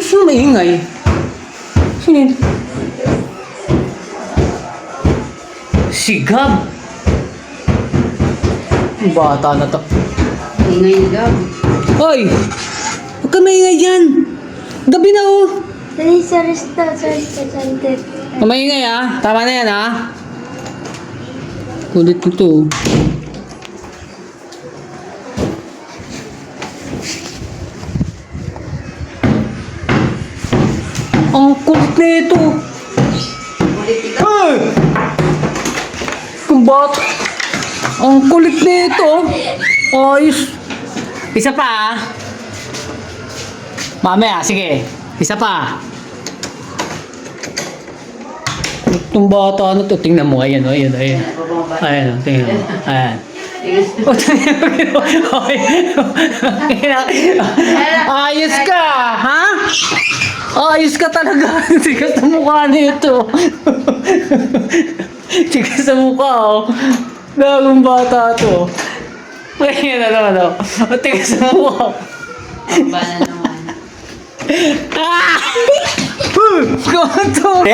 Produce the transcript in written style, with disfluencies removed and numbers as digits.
sino maingay? Sino yun? Si Gab. Ang bata na to. Ingay ni Gab. Hoy! Huwag ka maingay dyan. Gabi na oh. Dali sa restaurant. Maingay ah. Tama na yan ah. Kulit nito. Ang kulit nito. Politika. Hey! Kung ba't? Ang kulit nito. Ayos. Isa pa ah. Mamaya, sige. Isa pa. Itong bata na to. Tingnan mo. Ayan o, ayan o, ayan. Ayan o, tingnan mo. Ayan. O, tingnan mo. Ayos ka, ha? Ayos ka talaga. Tigas sa mukha nito. Tigas sa mukha, oh. Gagong bata to. Ayan na naman, oh. O, tigas sa mukha. Ang bana naman. Ah! Kumanto!